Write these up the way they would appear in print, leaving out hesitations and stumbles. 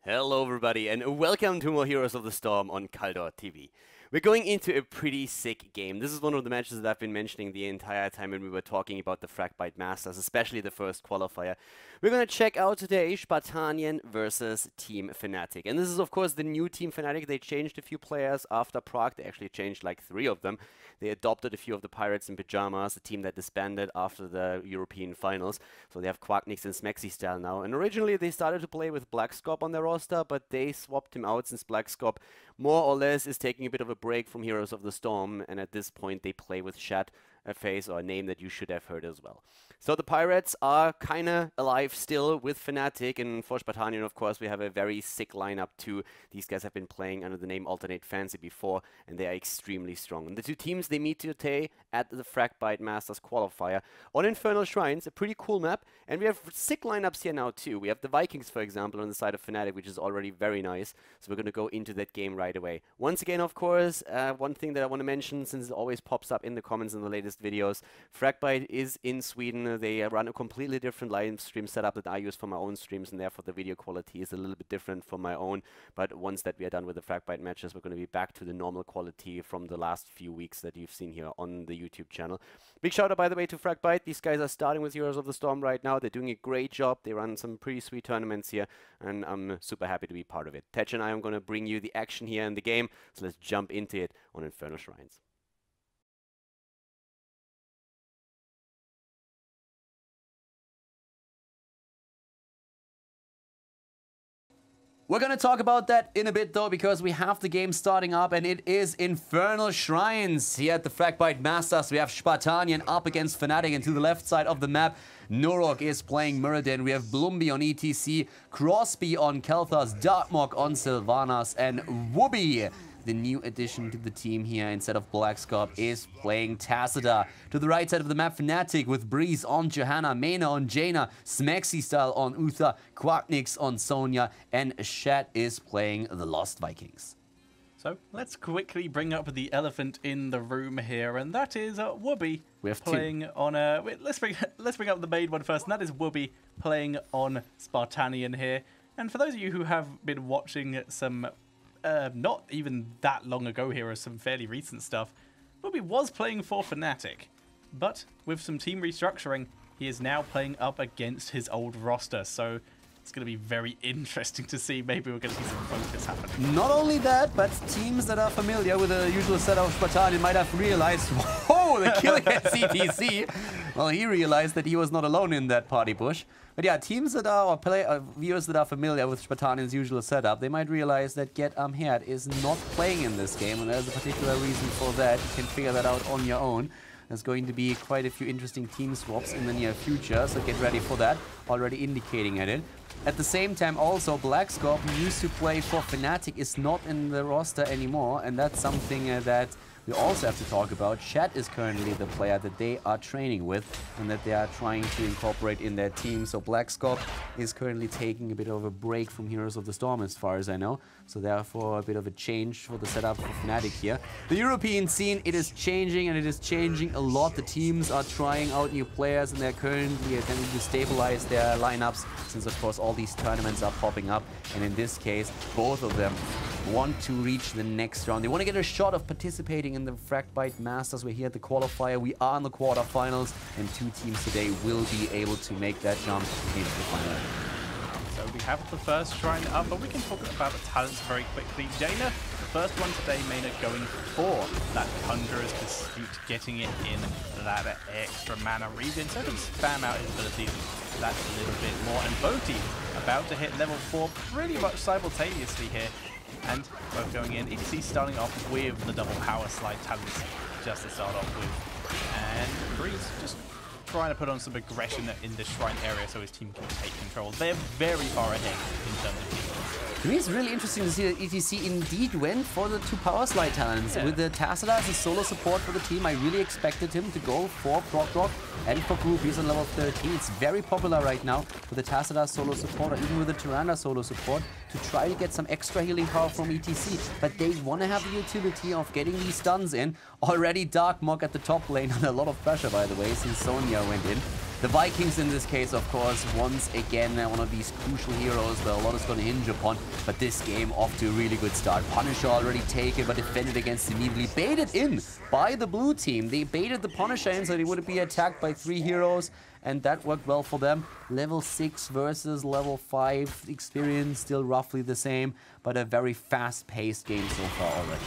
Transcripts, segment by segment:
Hello everybody and welcome to more Heroes of the Storm on Khaldor TV. We're going into a pretty sick game. This is one of the matches that I've been mentioning the entire time when we were talking about the FragBite Masters, especially the first qualifier. We're going to check out today Spartanien versus Team Fnatic. And this is of course the new Team Fnatic. They changed a few players after Prague. They actually changed like 3 of them. They adopted a few of the Pirates in Pyjamas, a team that disbanded after the European finals. So they have Quacknix and Smexy style now. And originally they started to play with Blackscop on their roster, but they swapped him out since Blackscop more or less is taking a bit of a break from Heroes of the Storm, and at this point they play with Shat, a face or a name that you should have heard as well. So the Pirates are kinda alive still with Fnatic, and for Spartanien of course we have a very sick lineup too. These guys have been playing under the name Alternate Fancy before, and they are extremely strong. And the two teams they meet today at the FragBite Masters qualifier on Infernal Shrines, a pretty cool map, and we have sick lineups here now too. We have the Vikings, for example, on the side of Fnatic, which is already very nice, so we're gonna go into that game right away. Once again, of course, one thing that I want to mention, since it always pops up in the comments in the latest videos, FragBite is in Sweden. They run a completely different live stream setup that I use for my own streams, and therefore the video quality is a little bit different from my own. But once that we are done with the FragBite matches, we're going to be back to the normal quality from the last few weeks that you've seen here on the YouTube channel. Big shout out, by the way, to FragBite. These guys are starting with Heroes of the Storm right now. They're doing a great job. They run some pretty sweet tournaments here, and I'm super happy to be part of it. Tetcher and I am going to bring you the action here in the game, so let's jump into it on Infernal Shrines. We're gonna talk about that in a bit though, because we have the game starting up, and it is Infernal Shrines. Here at the FragBite Masters, we have Spartanien up against Fnatic, and to the left side of the map, Norok is playing Muradin. We have Blumby on ETC, Crosby on Kelthas, Darkmok on Sylvanas, and Wooby, the new addition to the team here instead of Blackscop, is playing Tacita. To the right side of the map, Fnatic with Breeze on Johanna, Mena on Jaina, Smexy style on Uther, Quacknix on Sonya, and Shat is playing the Lost Vikings. So let's quickly bring up the elephant in the room here, and that is Wooby playing on a. Let's bring up the main one first, and that is Wooby playing on Spartanien here. And for those of you who have been watching some. Not even that long ago here, or some fairly recent stuff, Wooby was playing for Fnatic, but with some team restructuring, he is now playing up against his old roster, so it's going to be very interesting to see. Maybe we're going to see some focus happening. Not only that, but teams that are familiar with the usual setup of Spartanien might have realized, whoa, the killing at CTC. Well, he realized that he was not alone in that party bush. But yeah, teams that are, or viewers that are familiar with Spartanien's usual setup, they might realize that Get Amherd is not playing in this game, and there's a particular reason for that. You can figure that out on your own. There's going to be quite a few interesting team swaps in the near future, so get ready for that, already indicating at it. At the same time also, Blackscorp, who used to play for Fnatic, is not in the roster anymore, and that's something that we also have to talk about. Shat is currently the player that they are training with and that they are trying to incorporate in their team. So Blackscorp is currently taking a bit of a break from Heroes of the Storm as far as I know. So therefore a bit of a change for the setup for Fnatic here. The European scene, it is changing, and it is changing a lot. The teams are trying out new players, and they're currently attempting to stabilize their lineups, since of course all these tournaments are popping up. And in this case, both of them want to reach the next round. They want to get a shot of participating in the FragBite Masters. We're here at the qualifier. We are in the quarterfinals, and 2 teams today will be able to make that jump into the final. So we have the first shrine up, but we can talk about the talents very quickly. Jaina, the first one today, Mena going for that Conjurer's Pursuit, getting it in that extra mana regen, so he can spam out his abilities that little bit more. And Boti about to hit level 4 pretty much simultaneously here. And both going in, ETC starting off with the double power slide talents just to start off with. And Breeze just trying to put on some aggression in the shrine area so his team can take control. They're very far ahead in terms of team. To me, it's really interesting to see that ETC indeed went for the 2 power slide talents. Yeah. With the Tacita as a solo support for the team, I really expected him to go for Prog Rock and for Groupies on level 13. It's very popular right now with the Tacita solo support, or even with the Tyrande solo support, to try to get some extra healing power from ETC. But they want to have the utility of getting these stuns in. Already Darkmok at the top lane under a lot of pressure, by the way, since Sonya went in. The Vikings in this case, of course, once again, one of these crucial heroes where a lot is going to hinge upon. But this game off to a really good start. Punisher already taken, but defended against immediately. Baited in by the blue team. They baited the Punisher in so he wouldn't be attacked by 3 heroes. And that worked well for them. Level 6 versus level 5. Experience still roughly the same, but a very fast-paced game so far already.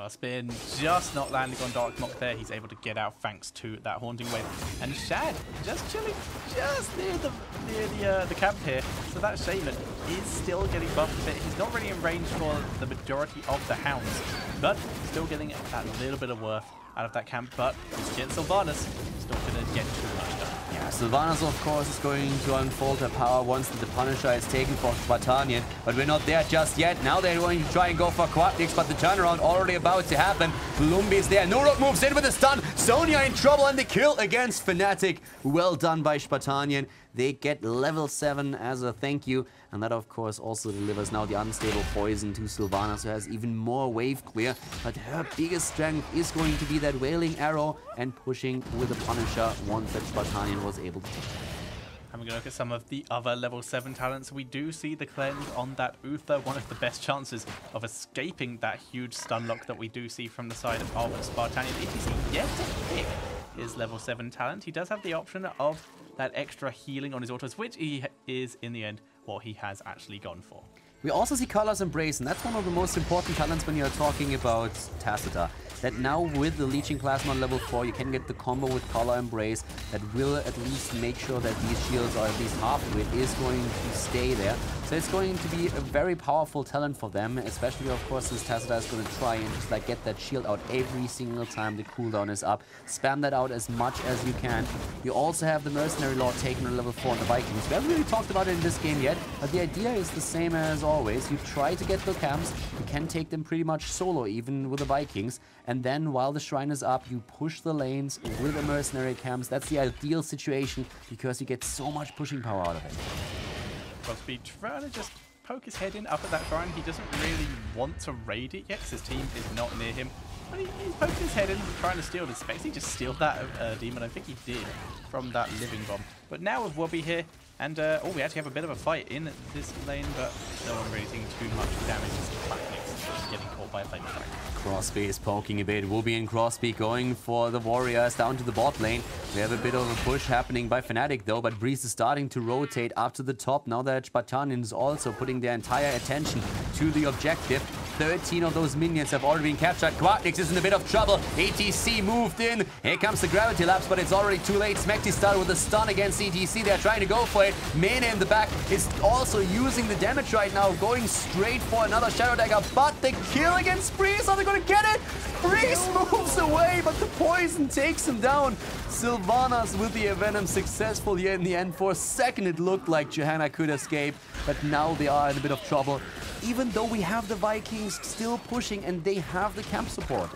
Spin just not landing on Dark Mock there. He's able to get out thanks to that Haunting Wave. And Shad just chilling just near the camp here. So that Shaman is still getting buffed a bit. He's not really in range for the majority of the Hounds, but still getting that little bit of worth out of that camp. But against Sylvanas, he's not going to get too much done. Yeah, Sylvanas, of course, is going to unfold her power once the Punisher is taken for Spartanien, but we're not there just yet. Now they're going to try and go for Quadnix, but the turnaround already about to happen. Lumbi is there. Nurok moves in with a stun. Sonya in trouble, and the kill against Fnatic. Well done by Spartanien. They get level 7 as a thank you, and that of course also delivers now the unstable poison to Sylvanas, who has even more wave clear, but her biggest strength is going to be that Wailing Arrow and pushing with the Punisher once that Spartanien was able to. Having a look at some of the other level 7 talents, we do see the cleanse on that Uther, one of the best chances of escaping that huge stun lock that we do see from the side of Spartanien. ETC yet to pick his level 7 talent. He does have the option of that extra healing on his autos, which he is, in the end, what he has actually gone for. We also see Khaldor's Embrace, and that's one of the most important talents when you're talking about Tacita. That now with the Leeching Plasma on level 4, you can get the combo with Khaldor Embrace that will at least make sure that these shields, or at least half of it, is going to stay there. So it's going to be a very powerful talent for them, especially of course since Tacita is going to try and just like get that shield out every single time the cooldown is up. Spam that out as much as you can. You also have the Mercenary Lord taken on level 4 on the Vikings. We haven't really talked about it in this game yet, but the idea is the same as always. You try to get the camps, you can take them pretty much solo even with the Vikings, and then while the shrine is up, you push the lanes with the mercenary camps. That's the ideal situation because you get so much pushing power out of it. Crosby trying to just poke his head in up at that shrine. He doesn't really want to raid it yet because his team is not near him. But he's poked his head in trying to steal the specs. He just steal that demon. I think he did from that living bomb. But now with Wobby here, and oh, we actually have a bit of a fight in this lane, but no one really taking too much damage. Just getting caught by a flame strike. Crosby is poking a bit. Wobby and Crosby going for the Warriors down to the bot lane. We have a bit of a push happening by Fnatic though, but Breeze is starting to rotate up to the top now that Spartanien is also putting their entire attention to the objective. 13 of those minions have already been captured. Quadnix is in a bit of trouble. ETC moved in. Here comes the Gravity Lapse, but it's already too late. Smekty started with a stun against ETC. They're trying to go for it. Mene in the back is also using the damage right now, going straight for another Shadow Dagger, but the kill against Breeze, are they going to get it? Breeze moves away, but the poison takes him down. Sylvanas with the Venom successful here in the end. For a second it looked like Johanna could escape, but now they are in a bit of trouble. Even though we have the Vikings still pushing and they have the camp support.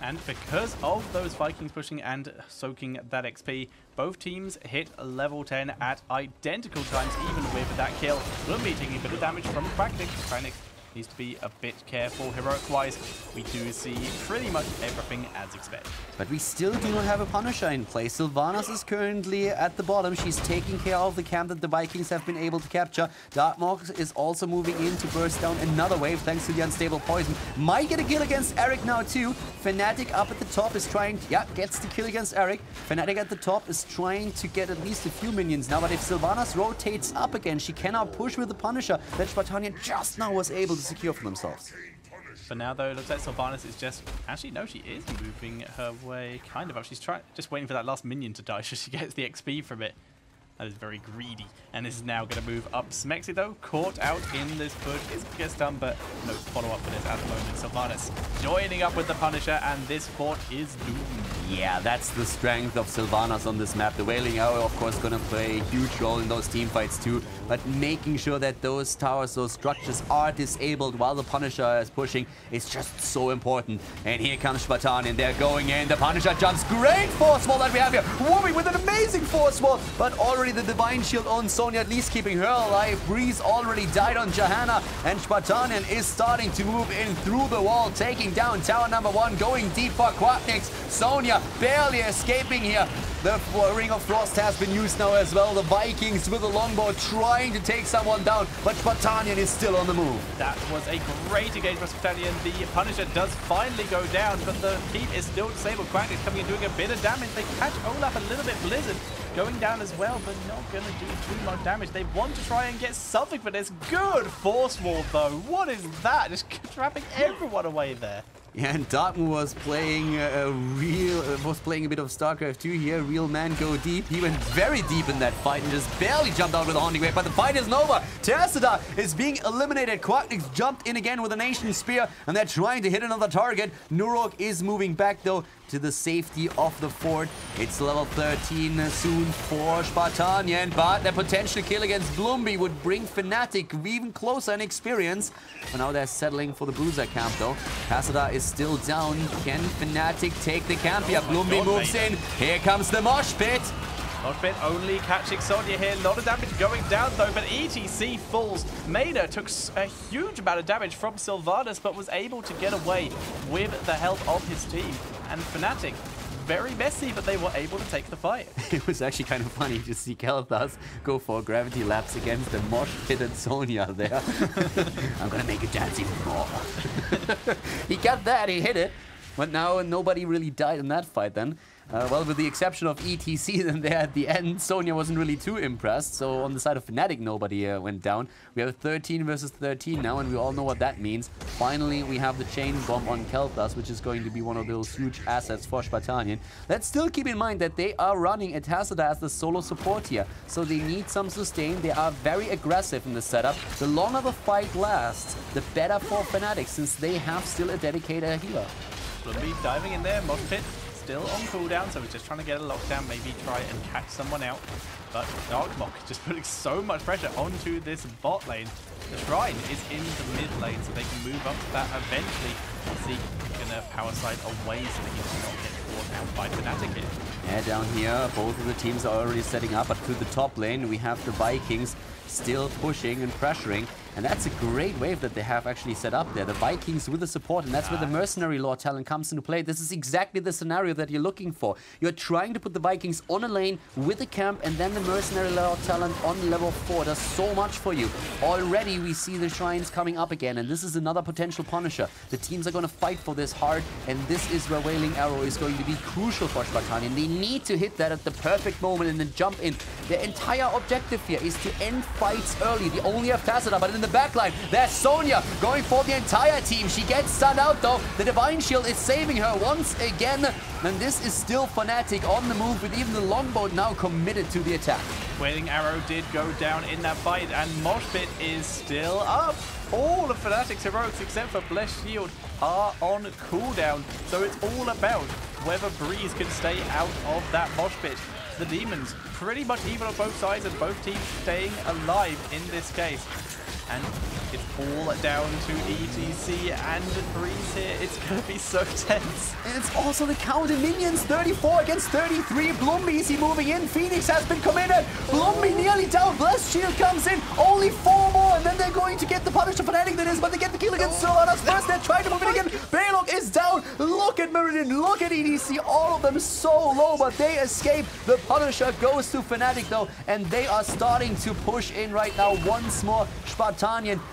And because of those Vikings pushing and soaking that XP, both teams hit level 10 at identical times, even with that kill. Lumbi taking a bit of damage from Quadnix. Needs to be a bit careful. Heroic-wise, we do see pretty much everything as expected. But we still do not have a Punisher in place. Sylvanas is currently at the bottom. She's taking care of the camp that the Vikings have been able to capture. Darkmox is also moving in to burst down another wave thanks to the unstable poison. Might get a kill against Eric now too. Fnatic up at the top is trying to, gets the kill against Eric. Fnatic at the top is trying to get at least a few minions now. But if Sylvanas rotates up again, she cannot push with the Punisher that Spartanien just now was able to secure for themselves. For now, though, it looks like Sylvanas is just... Actually, no, she is moving her way kind of up. She's just waiting for that last minion to die so she gets the XP from it. That is very greedy. And this is now going to move up. Smexy, though, caught out in this push. Is going to get stunned, but no follow-up for this at the moment. Sylvanas joining up with the Punisher, and this fort is doomed. Yeah, that's the strength of Sylvanas on this map. The Wailing Arrow, of course, going to play a huge role in those team fights too. But making sure that those towers, those structures are disabled while the Punisher is pushing is just so important. And here comes Spartanien. They're going in. The Punisher jumps. Great force wall that we have here. Wobby with an amazing force wall, but already the Divine Shield on Sonya, at least keeping her alive. Breeze already died on Johanna, and Spartanien is starting to move in through the wall, taking down tower number 1, going deep for Quadnix. Sonya barely escaping here. The Ring of Frost has been used now as well. The Vikings with the longbow trying to take someone down, but Spartanien is still on the move. That was a great engagement for Spartanien. The Punisher does finally go down, but the keep is still disabled. Quack is coming in doing a bit of damage. They catch Olaf a little bit. Blizzard going down as well, but not going to do too much damage. They want to try and get something for this. Good force wall, though. What is that? Just trapping everyone away there. Yeah, and Dartmoor was playing a bit of StarCraft 2 here. Real man go deep. He went very deep in that fight and just barely jumped out with a Haunting Wave. But the fight isn't over. Terzada is being eliminated. Quacknix jumped in again with an Ancient Spear, and they're trying to hit another target. Nurok is moving back though to the safety of the fort. It's level 13 soon for Spartanien, but the potential kill against Blumby would bring Fnatic even closer in experience. But now they're settling for the Bruiser camp though. Terzada is still down. Can Fnatic take the camp here? Blumby moves in. Here comes the mosh pit. Mosh pit only catching Sonya here. A lot of damage going down though, but ETC falls. Maida took a huge amount of damage from Sylvanas, but was able to get away with the help of his team. And Fnatic, very messy, but they were able to take the fight. It was actually kind of funny to see Kalthas go for gravity laps against the mosh pitted Sonya there. I'm gonna make it dance even more. He got that, he hit it. But now nobody really died in that fight then. Well, with the exception of ETC then there at the end, Sonya wasn't really too impressed. So on the side of Fnatic, nobody went down. We have 13 versus 13 now, and we all know what that means. Finally, we have the chain bomb on Kalthas, which is going to be one of those huge assets for Spartanien. Let's still keep in mind that they are running Terzada as the solo support here. So they need some sustain. They are very aggressive in the setup. The longer the fight lasts, the better for Fnatic, since they have still a dedicated healer. Blumby diving in there, mosh pit still on cooldown, so we're just trying to get a lockdown, maybe try and catch someone out. But Darkmock just putting so much pressure onto this bot lane. The Shrine is in the mid lane, so they can move up to that eventually. Zeke gonna power side away so that he does not get caught out by Fnatic here. Yeah, down here, both of the teams are already setting up, but to the top lane, we have the Vikings still pushing and pressuring. And that's a great wave that they have actually set up there. The Vikings with the support, and that's where the Mercenary Lord talent comes into play. This is exactly the scenario that you're looking for. You're trying to put the Vikings on a lane with a camp, and then the Mercenary Lord talent on level 4 does so much for you. Already we see the Shrines coming up again, and this is another potential Punisher. The teams are going to fight for this hard, and this is where Wailing Arrow is going to be crucial for Spartanien. They need to hit that at the perfect moment and then jump in. Their entire objective here is to end fights early. They only have Terzada, but in the backline, there's Sonya going for the entire team. She gets stunned out though. The Divine Shield is saving her once again. And this is still Fnatic on the move, with even the longbow now committed to the attack. Wailing Arrow did go down in that fight, and Mosh Pit is still up. All of Fnatic's heroics except for Blessed Shield are on cooldown. So it's all about whether Breeze can stay out of that Mosh Pit. The Demons pretty much even on both sides, and both teams staying alive in this case. And it's all down to ETC and Breeze here. It's going to be so tense. And it's also the counter minions. 34 against 33. Blumby, is he moving in? Phoenix has been committed. Blumby nearly down. Blessed Shield comes in. Only 4 more. And then they're going to get the Punisher Fnatic that is. But they get the kill against Sylvanas first. They're trying to move it again. Balog is down. Look at Meridian. Look at ETC. All of them so low, but they escape. The Punisher goes to Fnatic though. And they are starting to push in right now once more. Spartanien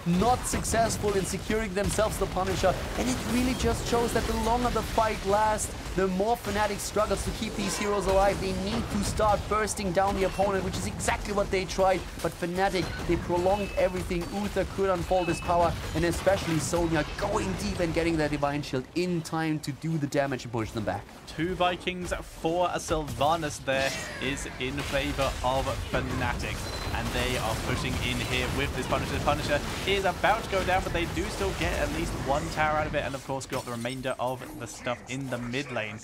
not successful in securing themselves the Punisher, and it really just shows that the longer the fight lasts, the more Fnatic struggles to keep these heroes alive. They need to start bursting down the opponent, which is exactly what they tried, but Fnatic, they prolonged everything. Uther could unfold his power, and especially Sonya going deep and getting their Divine Shield in time to do the damage and push them back. 2 Vikings for a Sylvanas there is in favor of Fnatic, and they are pushing in here with this Punisher. The Punisher is about to go down, but they do still get at least 1 tower out of it, and of course got the remainder of the stuff in the mid lane,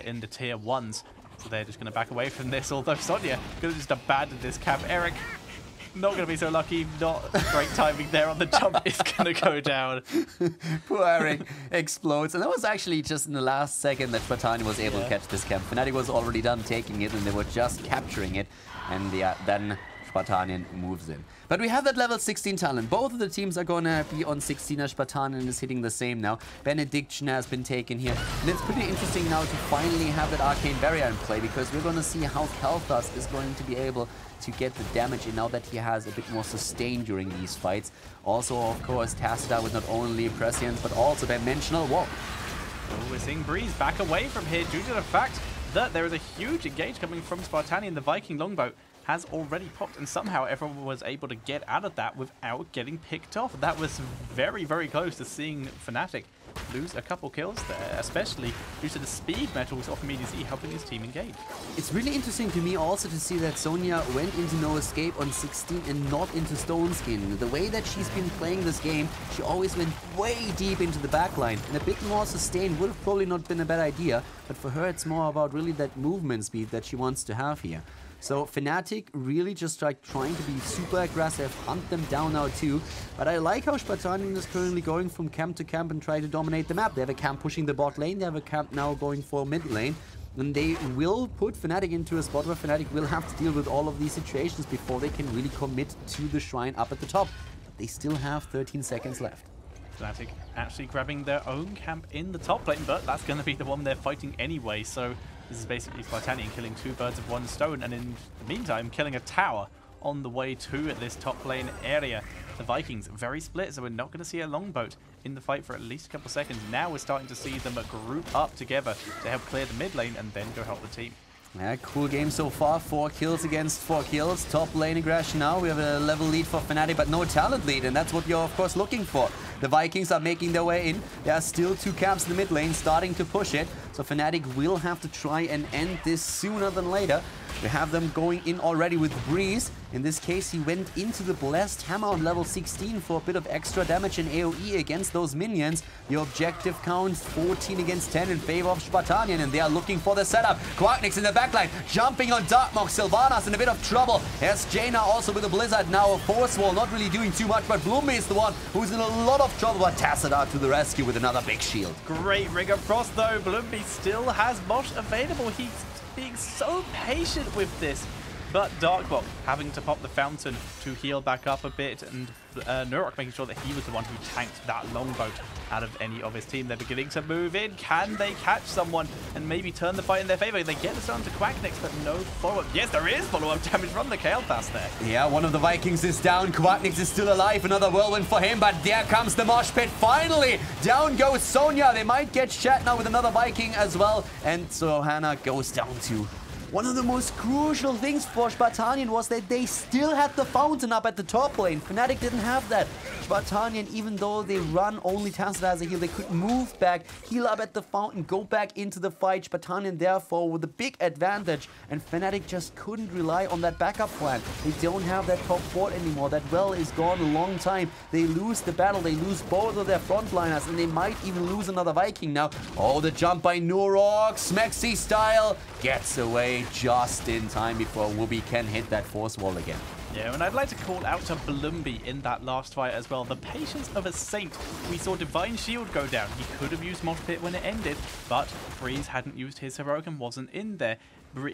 in the tier 1s. So they're just going to back away from this, although Sonya could have just abandoned this camp. Eric, not going to be so lucky. Not great timing there on the jump. Is going to go down. Poor Eric explodes. And that was actually just in the last second that Spartanien was able to catch this camp. Fnatic was already done taking it, and they were just capturing it. And yeah, then Spartanien moves in. But we have that level 16 talent. Both of the teams are going to be on 16 as Spartanien is hitting the same now. Benediction has been taken here. And it's pretty interesting now to finally have that Arcane Barrier in play, because we're going to see how Khaldor is going to be able to get the damage in now that he has a bit more sustain during these fights. Also, of course, Tassadar with not only Prescience but also Dimensional Wall. Oh, we're seeing Breeze back away from here due to the fact that there is a huge engage coming from Spartanien. The Viking longboat has already popped, and somehow everyone was able to get out of that without getting picked off. That was very, very close to seeing Fnatic lose a couple kills there, especially due to the speed metals of immediacy helping his team engage. It's really interesting to me also to see that Sonya went into No Escape on 16 and not into Stone Skin. The way that she's been playing this game, she always went way deep into the backline, and a bit more sustain would have probably not been a bad idea, but for her it's more about really that movement speed that she wants to have here. So Fnatic really just like trying to be super aggressive, hunt them down now too. But I like how Spartanien is currently going from camp to camp and try to dominate the map. They have a camp pushing the bot lane, they have a camp now going for mid lane. And they will put Fnatic into a spot where Fnatic will have to deal with all of these situations before they can really commit to the shrine up at the top. But they still have 13 seconds left. Fnatic actually grabbing their own camp in the top lane, but that's going to be the one they're fighting anyway. So this is basically Spartanien killing two birds of one stone, and in the meantime killing a tower on the way to this top lane area. The Vikings very split, so we're not going to see a longboat in the fight for at least a couple seconds. Now we're starting to see them group up together to help clear the mid lane and then go help the team. Yeah, cool game so far. 4 kills against 4 kills. Top lane aggression now. We have a level lead for Fnatic, but no talent lead, and that's what you're of course looking for. The Vikings are making their way in. There are still 2 camps in the mid lane starting to push it. So Fnatic will have to try and end this sooner than later. We have them going in already with Breeze. In this case, he went into the Blessed Hammer on level 16 for a bit of extra damage in AoE against those minions. The objective count 14 against 10 in favor of Spartanien, and they are looking for the setup. Quacknix in the backline, jumping on Darkmox. Sylvanas in a bit of trouble. There's Jaina also with a Blizzard now. A Force Wall, not really doing too much, but Bloomby is the one who's in a lot of trouble. But Tassadar to the rescue with another big shield. Great Ring of Frost though. Bloomby still has Mosh available. He's being so patient with this. But Darkbot having to pop the fountain to heal back up a bit, and Nurok making sure that he was the one who tanked that longboat out of any of his team. They're beginning to move in. Can they catch someone and maybe turn the fight in their favor? They get this on to Quacknix, but no follow-up. Yes, there is follow-up damage from the Kael Pass there. Yeah, one of the Vikings is down. Quacknix is still alive. Another whirlwind for him, but there comes the mosh pit. Finally, down goes Sonya. They might get Shat now with another Viking as well. And so Hannah goes down too. One of the most crucial things for Spartanien was that they still had the fountain up at the top lane. Fnatic didn't have that. Spartanien, even though they run only Tassadar as a heal, they could move back, heal up at the fountain, go back into the fight. Spartanien, therefore, with a big advantage. And Fnatic just couldn't rely on that backup plan. They don't have that top fort anymore. That well is gone a long time. They lose the battle. They lose both of their frontliners, and they might even lose another Viking now. Oh, the jump by Nurok, Smexy style, gets away just in time before Wooby can hit that force wall again. Yeah, and I'd like to call out to Bloomby in that last fight as well. The patience of a saint. We saw Divine Shield go down. He could have used Mosh Pit when it ended, but Breeze hadn't used his heroic and wasn't in there.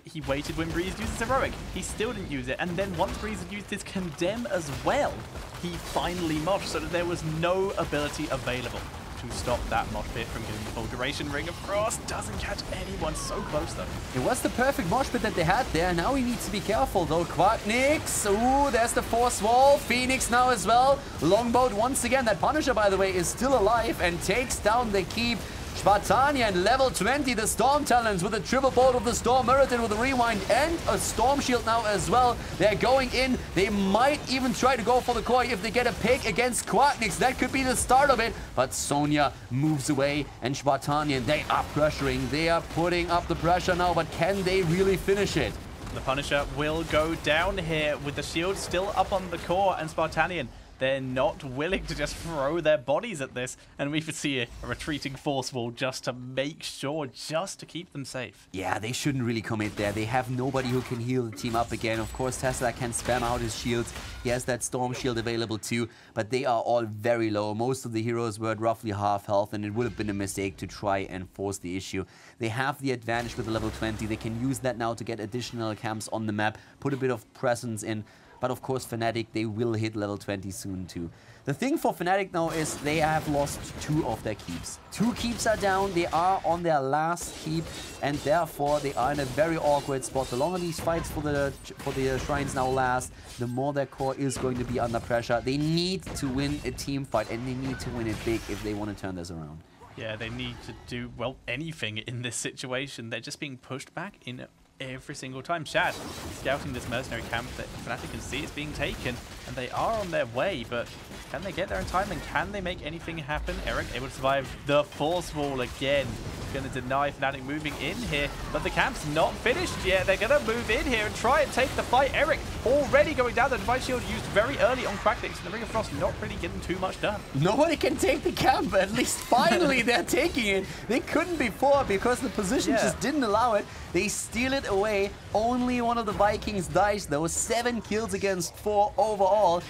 He waited when Breeze used his heroic. He still didn't use it, and then once Breeze had used his Condemn as well, he finally moshed, so that there was no ability available to stop that mosh pit from getting the full duration. Ring of Frost doesn't catch anyone. So close though. It was the perfect mosh pit that they had there. Now he needs to be careful though. Quacknix, ooh, there's the force wall. Phoenix now as well. Longboat once again. That Punisher, by the way, is still alive and takes down the keep. Spartanien, level 20, the Storm Talents with a triple bolt of the Storm, Meriton with a rewind and a Storm Shield now as well. They're going in. They might even try to go for the Koi if they get a pick against Quacknix. That could be the start of it. But Sonya moves away, and Spartanien, they are pressuring. They are putting up the pressure now, but can they really finish it? The Punisher will go down here with the shield still up on the core, and Spartanien, they're not willing to just throw their bodies at this, and we could see a retreating force wall just to make sure, just to keep them safe. Yeah, they shouldn't really commit there. They have nobody who can heal the team up again. Of course, Tesla can spam out his shields. He has that Storm Shield available too, but they are all very low. Most of the heroes were at roughly half health, and it would have been a mistake to try and force the issue. They have the advantage with the level 20. They can use that now to get additional camps on the map, put a bit of presence in. But of course, Fnatic, they will hit level 20 soon too. The thing for Fnatic now is they have lost 2 of their keeps. 2 keeps are down, they are on their last keep, and therefore they are in a very awkward spot. The longer these fights for the shrines now last, the more their core is going to be under pressure. They need to win a team fight, and they need to win it big if they want to turn this around. Yeah, they need to do, well, anything in this situation. They're just being pushed back in every single time. Shad scouting this mercenary camp that Fnatic can see it's being taken, and they are on their way, but can they get there in time, and can they make anything happen? Eric able to survive the force wall again. Going to deny Fnatic moving in here, but the camp's not finished yet. They're going to move in here and try and take the fight. Eric already going down. The Divine Shield used very early on Quacknix, and the Ring of Frost not really getting too much done. Nobody can take the camp, but at least finally they're taking it. They couldn't before because the position just didn't allow it. They steal it away. Only one of the Vikings dies though. 7 kills against 4 overall.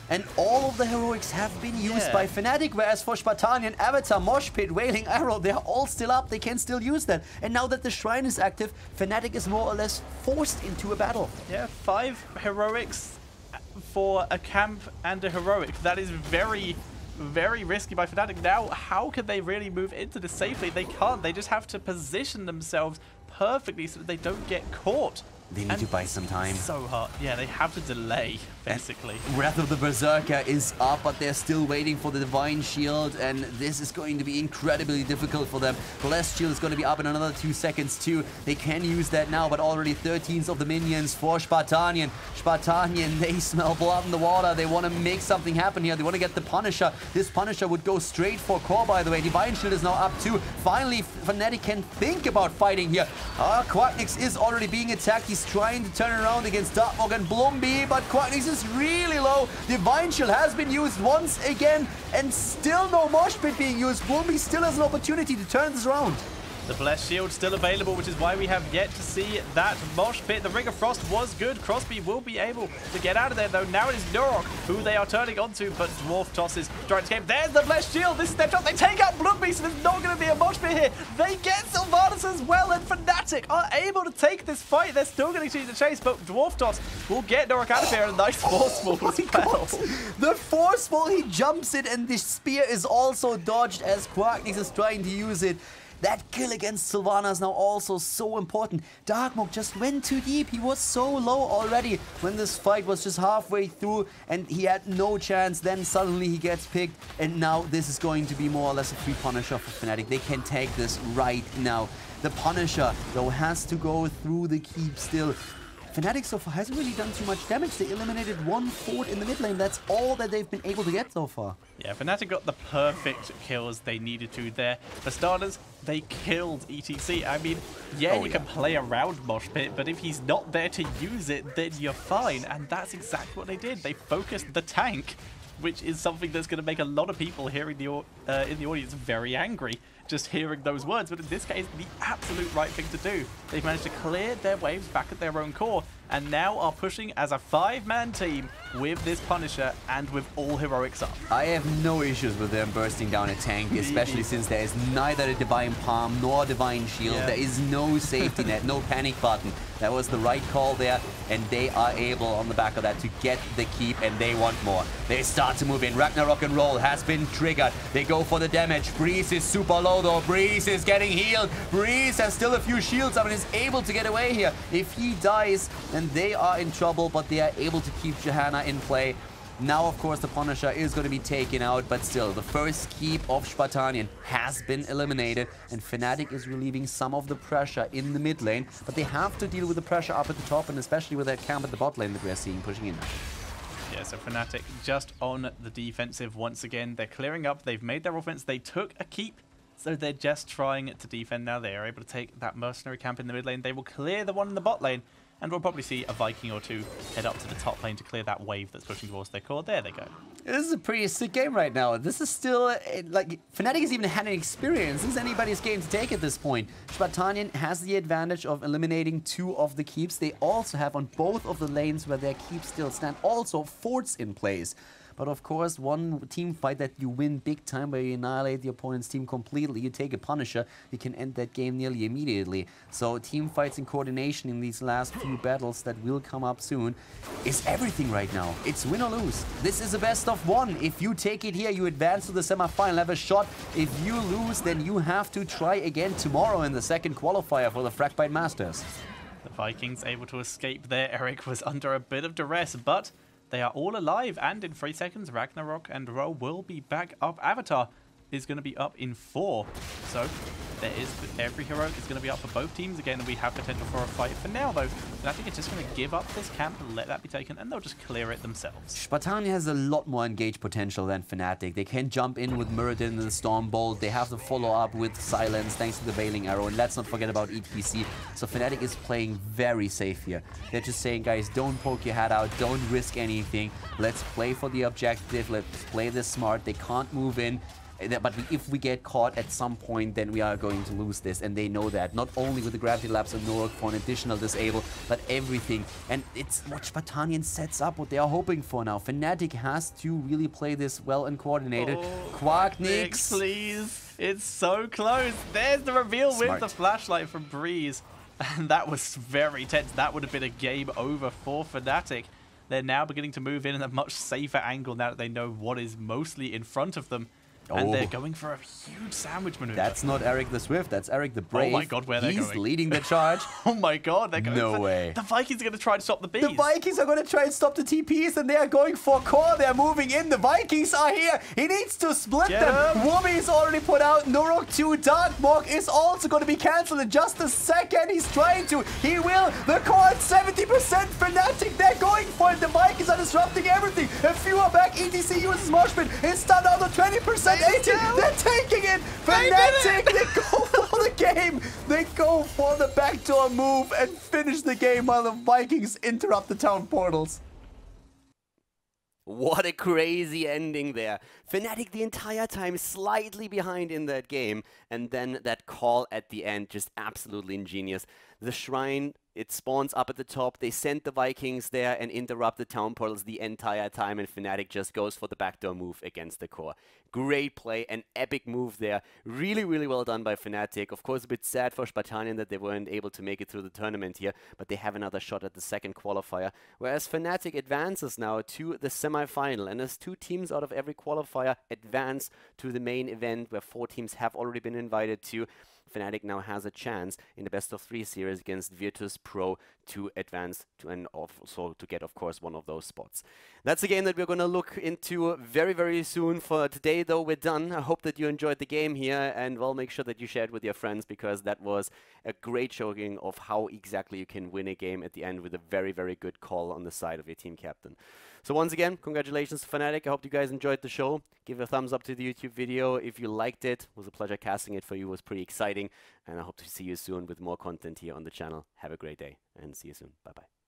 And all of the heroics have been used by Fnatic, whereas for Spartanien, Avatar, Mosh Pit, Wailing Arrow, they're all still up. They can still use that. And now that the Shrine is active, Fnatic is more or less forced into a battle. Yeah, 5 heroics for a camp and a heroic. That is very, very risky by Fnatic. Now, how can they really move into this safely? They can't. They just have to position themselves perfectly so that they don't get caught. They need to buy some time. So hard. Yeah, they have to delay, basically. And Wrath of the Berserker is up, but they're still waiting for the Divine Shield, and this is going to be incredibly difficult for them. Blessed Shield is going to be up in another 2 seconds too. They can use that now, but already 13s of the minions for Spartanien. Spartanien, they smell blood in the water. They want to make something happen here. They want to get the Punisher. This Punisher would go straight for core, by the way. Divine Shield is now up too. Finally, Fnatic can think about fighting here. Quacknix is already being attacked. He's trying to turn around against Darkmog and Blumby, but Quacknix is really low. Divine Shield has been used once again, and still no Mosh Pit being used. Blumby still has an opportunity to turn this around. The Blessed Shield still available, which is why we have yet to see that Mosh Pit. The Ring of Frost was good. Crosby will be able to get out of there, though. Now it is Nurok who they are turning onto, but Dwarf tosses trying to escape. There's the Blessed Shield. This is their shot. They take out Bloodbeast, so there's not going to be a Mosh Pit here. They get Sylvanas as well, and Fnatic are able to take this fight. They're still going to continue the chase, but Dwarf Toss will get Nurok out of here, and a nice Forceful as well. The Forceful, he jumps it, and the Spear is also dodged as Quacknix is trying to use it. That kill against Sylvana is now also so important. Darkmog just went too deep. He was so low already when this fight was just halfway through and he had no chance. Then suddenly he gets picked, and now this is going to be more or less a free Punisher for Fnatic. They can take this right now. The Punisher, though, has to go through the keep still. Fnatic so far hasn't really done too much damage. They eliminated 1 fort in the mid lane. That's all that they've been able to get so far. Yeah, Fnatic got the perfect kills they needed to there. For starters, they killed ETC. I mean, you can play around Mosh Pit, but if he's not there to use it, then you're fine. And that's exactly what they did. They focused the tank, which is something that's going to make a lot of people here in the audience very angry, just hearing those words. But in this case, the absolute right thing to do. They've managed to clear their waves back at their own core, and now are pushing as a 5-man team with this Punisher and with all heroics up. I have no issues with them bursting down a tank, especially since there is neither a Divine Palm nor Divine Shield. There is no safety net, no panic button. That was the right call there, and they are able on the back of that to get the keep, and they want more. They start to move in. Ragnarok and Roll has been triggered. They go for the damage. Breeze is super low though. Breeze is getting healed. Breeze has still a few shields up and is able to get away here. If he dies, then they are in trouble, but they are able to keep Johanna in play. Now, of course, the Punisher is going to be taken out, but still, the first keep of Spartanien has been eliminated, and Fnatic is relieving some of the pressure in the mid lane, but they have to deal with the pressure up at the top, and especially with that camp at the bot lane that we are seeing pushing in. Yeah, so Fnatic just on the defensive once again. They're clearing up. They've made their offense. They took a keep, so they're just trying to defend now. They are able to take that mercenary camp in the mid lane. They will clear the one in the bot lane, and we'll probably see a Viking or two head up to the top lane to clear that wave that's pushing towards their core. There they go. This is a pretty sick game right now. This is still, like, Fnatic has even had an experience. This is anybody's game to take at this point. Spartanien has the advantage of eliminating 2 of the keeps. They also have on both of the lanes where their keeps still stand also forts in place. But of course, one team fight that you win big time where you annihilate the opponent's team completely, you take a Punisher, you can end that game nearly immediately. So team fights and coordination in these last few battles that will come up soon is everything right now. It's win or lose. This is a best of one. If you take it here, you advance to the semi-final, have a shot. If you lose, then you have to try again tomorrow in the second qualifier for the FragBite Masters. The Vikings able to escape there. Eric was under a bit of duress, but they are all alive. And in 3 seconds, Ragnarok and Ro will be back up. Avatar is going to be up in 4. So there is every hero is going to be up for both teams. Again, we have potential for a fight. For now, though, I think it's just going to give up this camp and let that be taken, and they'll just clear it themselves. Spartanien has a lot more engaged potential than Fnatic. They can jump in with Muradin and the Storm Bolt. They have to follow up with Silence thanks to the Veiling Arrow. And let's not forget about ETC. So Fnatic is playing very safe here. They're just saying, guys, don't poke your head out. Don't risk anything. Let's play for the objective. Let's play this smart. They can't move in. But if we get caught at some point, then we are going to lose this, and they know that. Not only with the Gravity Lapse and Norok for an additional disable, but everything. And it's what Spartanien sets up, what they are hoping for now. Fnatic has to really play this well and coordinated. Quacknix, please. It's so close. There's the reveal with the flashlight from Breeze. And that was very tense. That would have been a game over for Fnatic. They're now beginning to move in a much safer angle now that they know what is mostly in front of them. And they're going for a huge sandwich maneuver. That's not Eric the Swift, that's Eric the Brave. Oh my god, where they're going. He's leading the charge. Oh my god, they're going No way. The Vikings are going to try to stop the bees. The Vikings are going to try and stop the TPs, and they are going for core. They're moving in. The Vikings are here. He needs to split them. Woomy is already put out. Norok 2. Darkmorg is also going to be cancelled in just a second. He's trying to. He will. The core at 70%. Fnatic, they're going for it. The Vikings are disrupting everything. A few are back. ETC uses Marshman. It's stunned down to 20%. 18. They're taking it. Fnatic, they go for the game. They go for the backdoor move and finish the game while the Vikings interrupt the town portals. What a crazy ending there. Fnatic the entire time slightly behind in that game, and then that call at the end, just absolutely ingenious. The shrine, it spawns up at the top, they send the Vikings there and interrupt the town portals the entire time, and Fnatic just goes for the backdoor move against the core. Great play, an epic move there. Really, really well done by Fnatic. Of course, a bit sad for Spartanien that they weren't able to make it through the tournament here, but they have another shot at the second qualifier, whereas Fnatic advances now to the semi-final, and as 2 teams out of every qualifier advance to the main event where 4 teams have already been invited to, Fnatic now has a chance in the best-of-3 series against Virtus Pro to advance to, and also to get, of course, one of those spots. That's a game that we're going to look into very, very soon. For today, though, we're done. I hope that you enjoyed the game here, and well, make sure that you share it with your friends, because that was a great showing of how exactly you can win a game at the end with a very, very good call on the side of your team captain. So once again, congratulations to Fnatic. I hope you guys enjoyed the show. Give a thumbs up to the YouTube video if you liked it. It was a pleasure casting it for you. It was pretty exciting. And I hope to see you soon with more content here on the channel. Have a great day and see you soon. Bye-bye.